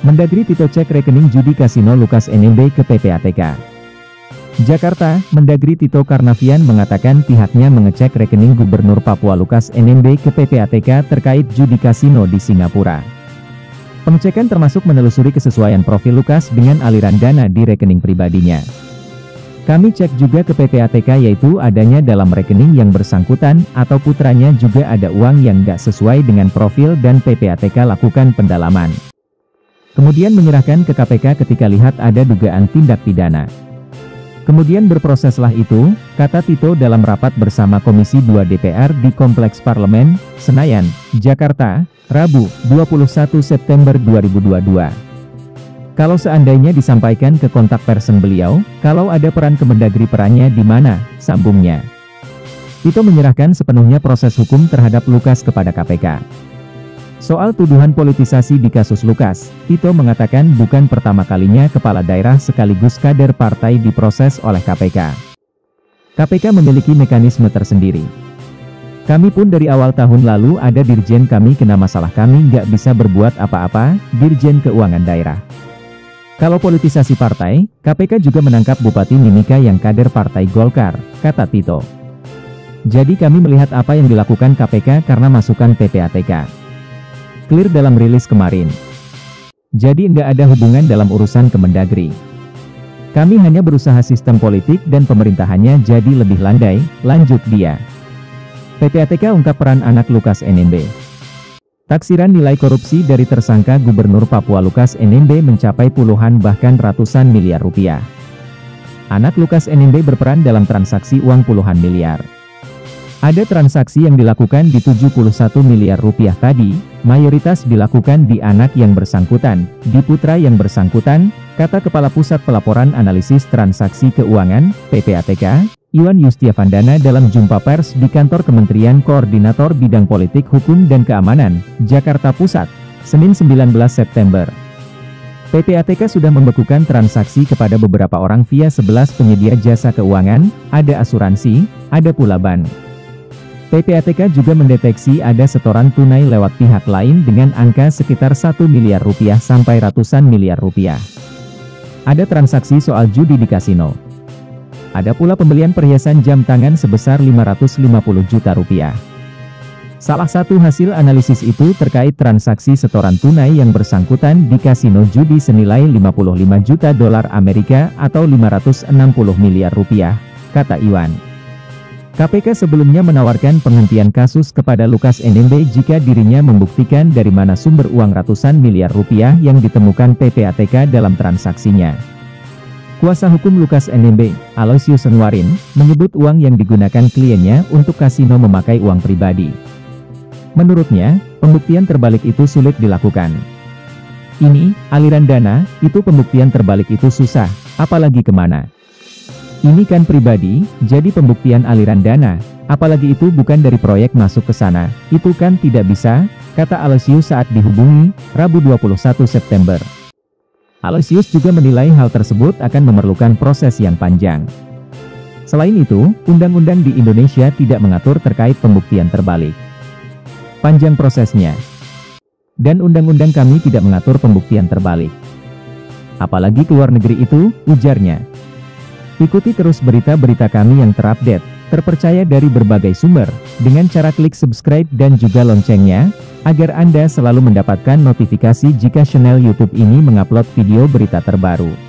Mendagri Tito cek rekening judi kasino Lukas NMB ke PPATK. Jakarta, Mendagri Tito Karnavian mengatakan pihaknya mengecek rekening Gubernur Papua Lukas NMB ke PPATK terkait judi kasino di Singapura. Pengecekan termasuk menelusuri kesesuaian profil Lukas dengan aliran dana di rekening pribadinya. Kami cek juga ke PPATK yaitu adanya dalam rekening yang bersangkutan atau putranya juga ada uang yang nggak sesuai dengan profil dan PPATK lakukan pendalaman. Kemudian menyerahkan ke KPK ketika lihat ada dugaan tindak pidana. Kemudian berproseslah itu, kata Tito dalam rapat bersama Komisi 2 DPR di Kompleks Parlemen, Senayan, Jakarta, Rabu, 21 September 2022. Kalau seandainya disampaikan ke kontak person beliau, kalau ada peran Kemendagri perannya di mana, sambungnya. Tito menyerahkan sepenuhnya proses hukum terhadap Lukas kepada KPK. Soal tuduhan politisasi di kasus Lukas, Tito mengatakan bukan pertama kalinya kepala daerah sekaligus kader partai diproses oleh KPK. KPK memiliki mekanisme tersendiri. Kami pun dari awal tahun lalu ada dirjen kami kena masalah kami nggak bisa berbuat apa-apa, Dirjen Keuangan Daerah. Kalau politisasi partai, KPK juga menangkap Bupati Mimika yang kader partai Golkar, kata Tito. Jadi kami melihat apa yang dilakukan KPK karena masukan PPATK. Clear dalam rilis kemarin. Jadi nggak ada hubungan dalam urusan Kemendagri. Kami hanya berusaha sistem politik dan pemerintahannya jadi lebih landai, lanjut dia. PPATK ungkap peran anak Lukas NMB. Taksiran nilai korupsi dari tersangka Gubernur Papua Lukas NMB mencapai puluhan bahkan ratusan miliar rupiah. Anak Lukas NMB berperan dalam transaksi uang puluhan miliar. Ada transaksi yang dilakukan di 71 miliar rupiah tadi, mayoritas dilakukan di anak yang bersangkutan, di putra yang bersangkutan, kata Kepala Pusat Pelaporan Analisis Transaksi Keuangan, PPATK, Iwan Yustiavandana dalam jumpa pers di kantor Kementerian Koordinator Bidang Politik Hukum dan Keamanan, Jakarta Pusat, Senin 19 September. PPATK sudah membekukan transaksi kepada beberapa orang via 11 penyedia jasa keuangan, ada asuransi, ada pula bank. PPATK juga mendeteksi ada setoran tunai lewat pihak lain dengan angka sekitar 1 miliar rupiah sampai ratusan miliar rupiah. Ada transaksi soal judi di kasino. Ada pula pembelian perhiasan jam tangan sebesar 550 juta rupiah. Salah satu hasil analisis itu terkait transaksi setoran tunai yang bersangkutan di kasino judi senilai 55 juta dolar Amerika atau 560 miliar rupiah, kata Iwan. KPK sebelumnya menawarkan penghentian kasus kepada Lukas NMB jika dirinya membuktikan dari mana sumber uang ratusan miliar rupiah yang ditemukan PPATK dalam transaksinya. Kuasa hukum Lukas NMB, Aloysius Senwarin, menyebut uang yang digunakan kliennya untuk kasino memakai uang pribadi. Menurutnya, pembuktian terbalik itu sulit dilakukan. Ini, aliran dana, itu pembuktian terbalik itu susah, apalagi kemana. Ini kan pribadi, jadi pembuktian aliran dana, apalagi itu bukan dari proyek masuk ke sana, itu kan tidak bisa, kata Aloysius saat dihubungi, Rabu 21 September. Aloysius juga menilai hal tersebut akan memerlukan proses yang panjang. Selain itu, undang-undang di Indonesia tidak mengatur terkait pembuktian terbalik. Panjang prosesnya. Dan undang-undang kami tidak mengatur pembuktian terbalik. Apalagi ke luar negeri itu, ujarnya. Ikuti terus berita-berita kami yang terupdate, terpercaya dari berbagai sumber, dengan cara klik subscribe dan juga loncengnya, agar Anda selalu mendapatkan notifikasi jika channel YouTube ini mengupload video berita terbaru.